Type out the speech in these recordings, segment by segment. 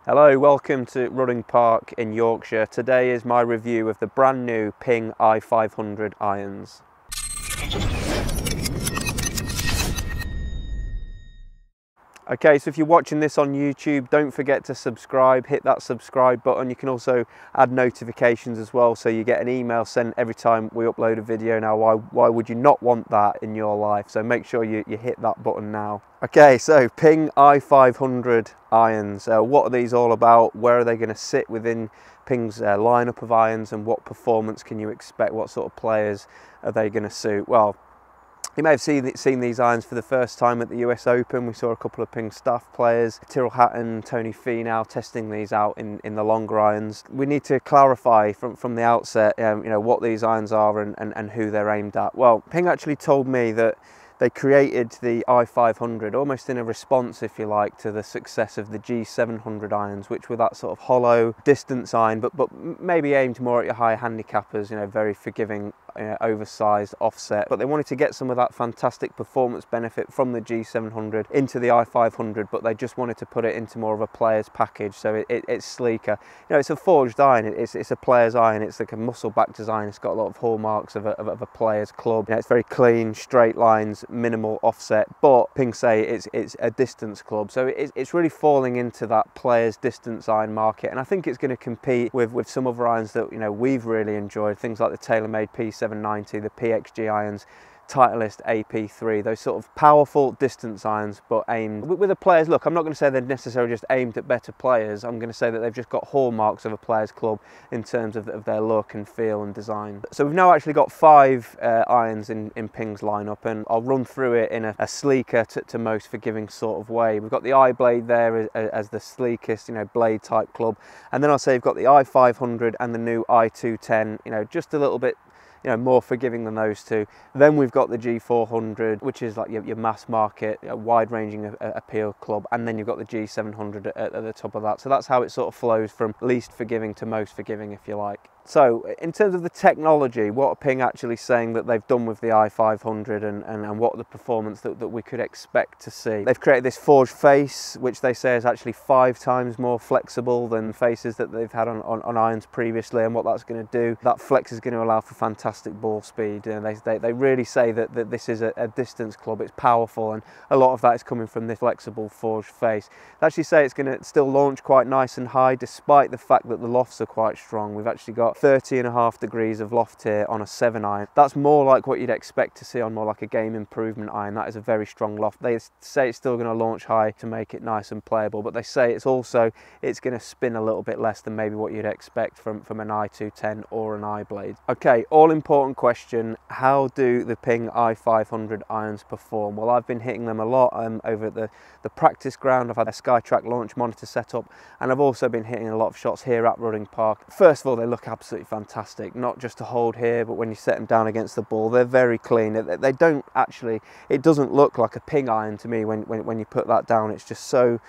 Hello, welcome to Rudding Park in Yorkshire. Today is my review of the brand new Ping i500 irons. Okay, so if you're watching this on YouTube, don't forget to subscribe, hit that subscribe button. You can also add notifications as well, so you get an email sent every time we upload a video. Now, why would you not want that in your life? So make sure you hit that button now. Okay, so Ping i500 irons. What are these all about? Where are they going to sit within Ping's lineup of irons, and what performance can you expect? What sort of players are they going to suit? Well, you may have seen these irons for the first time at the US Open. We saw a couple of Ping staff players, Tyrrell Hatton, Tony Finau, testing these out in the longer irons. We need to clarify from the outset, what these irons are and who they're aimed at. Well, Ping actually told me that they created the i500 almost in a response, if you like, to the success of the G700 irons, which were that sort of hollow distance iron, but maybe aimed more at your high handicappers, very forgiving, oversized offset. But they wanted to get some of that fantastic performance benefit from the G700 into the i500, but they just wanted to put it into more of a player's package, so it's sleeker. It's a forged iron, it's a player's iron, it's like a muscle-back design. It's got a lot of hallmarks of a player's club. It's very clean, straight lines, minimal offset, but Ping say it's a distance club, so it's really falling into that player's distance iron market, and I think it's going to compete with some other irons that we've really enjoyed, things like the TaylorMade P790, the PXG irons, Titleist AP3, those sort of powerful distance irons, but aimed with a player's look. I'm not going to say they're necessarily just aimed at better players. I'm going to say that they've just got hallmarks of a player's club in terms of their look and feel and design. So we've now actually got 5 irons in Ping's lineup, and I'll run through it in a sleeker to most forgiving sort of way. We've got the iBlade there as the sleekest, blade type club, and then I'll say you've got the i500 and the new i210, just a little bit more forgiving than those two. Then we've got the G400, which is like your mass market, wide-ranging appeal club, and then you've got the G700 at the top of that. So that's how it sort of flows from least forgiving to most forgiving, if you like. So in terms of the technology, what are Ping actually saying that they've done with the i500 and what are the performance that we could expect to see? They've created this forged face, which they say is actually 5 times more flexible than faces that they've had on irons previously, and what that's going to do, that flex is going to allow for fantastic ball speed. They really say that this is a distance club, it's powerful, and a lot of that is coming from this flexible forged face. They actually say it's going to still launch quite nice and high, despite the fact that the lofts are quite strong. We've actually got 30.5 degrees of loft here on a 7 iron. That's more like what you'd expect to see on more like a game improvement iron. That is a very strong loft. They say it's still going to launch high to make it nice and playable, but they say it's going to spin a little bit less than maybe what you'd expect from an i210 or an iBlade. Okay, all important question: how do the Ping i500 irons perform? Well, I've been hitting them a lot over at the practice ground. I've had a SkyTrak launch monitor set up, and I've also been hitting a lot of shots here at Rudding Park. First of all, they look absolutely fantastic, not just to hold here, but when you set them down against the ball, they're very clean. They don't actually, it doesn't look like a Ping iron to me when you put that down. It's just so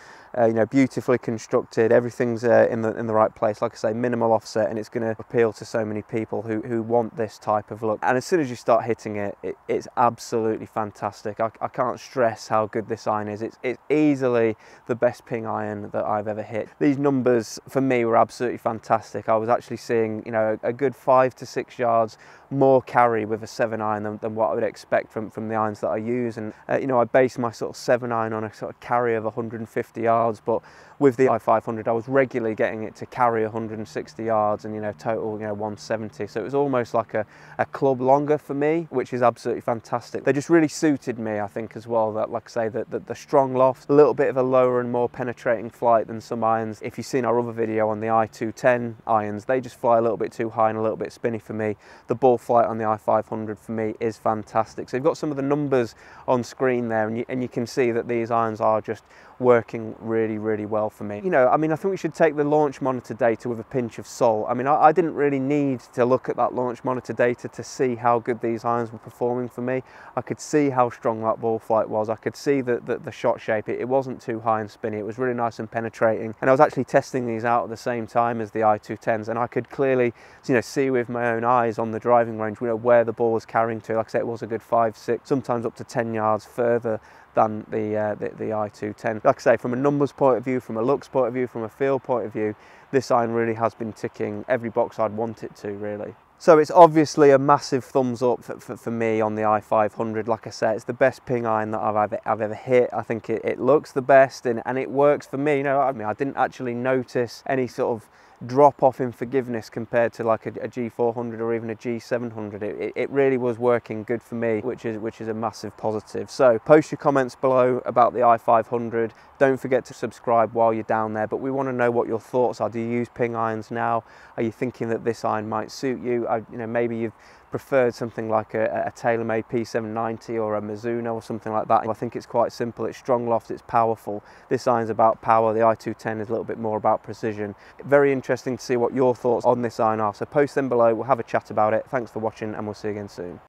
beautifully constructed. Everything's in the right place. Like I say, minimal offset, and it's going to appeal to so many people who want this type of look. And as soon as you start hitting it, it's absolutely fantastic. I can't stress how good this iron is. It's easily the best Ping iron that I've ever hit. These numbers for me were absolutely fantastic. I was actually seeing a good 5 to 6 yards more carry with a 7 iron than what I would expect from the irons that I use. And I base my sort of 7 iron on a sort of carry of 150 yards, but with the i500 I was regularly getting it to carry 160 yards and total 170, so it was almost like a club longer for me, which is absolutely fantastic. They just really suited me, I think, as well. That, like I say, that the strong loft, a little bit of a lower and more penetrating flight than some irons. If you've seen our other video on the i210 irons, they just fly a little bit too high and a little bit spinny for me. The ball flight on the i500 for me is fantastic. So you've got some of the numbers on screen there, and you can see that these irons are just working really well for me. I think we should take the launch monitor data with a pinch of salt. I didn't really need to look at that launch monitor data to see how good these irons were performing for me. I could see how strong that ball flight was. I could see the shot shape. It wasn't too high and spinny. It was really nice and penetrating. And I was actually testing these out at the same time as the i210s, and I could clearly see with my own eyes on the driving range where the ball was carrying to. Like I said, it was a good 5, 6, sometimes up to 10 yards further than the i210. Like I say, from a numbers point of view, from a looks point of view, from a feel point of view, this iron really has been ticking every box I'd want it to, really. So it's obviously a massive thumbs up for me on the i500. Like I say, it's the best ping iron that I've ever hit. I think it looks the best, and it works for me. You know, I mean, I didn't actually notice any sort of drop off in forgiveness compared to like a G400 or even a G700. It really was working good for me, which is a massive positive. So post your comments below about the i500. Don't forget to subscribe while you're down there, but we want to know what your thoughts are. Do you use ping irons now? Are you thinking that this iron might suit you? You know, maybe you've preferred something like a tailor-made P790 or a Mizuno or something like that. I think it's quite simple. It's strong loft, it's powerful. This iron's about power. The i210 is a little bit more about precision. Very interesting to see what your thoughts on this iron are. So post them below. We'll have a chat about it. Thanks for watching, and we'll see you again soon.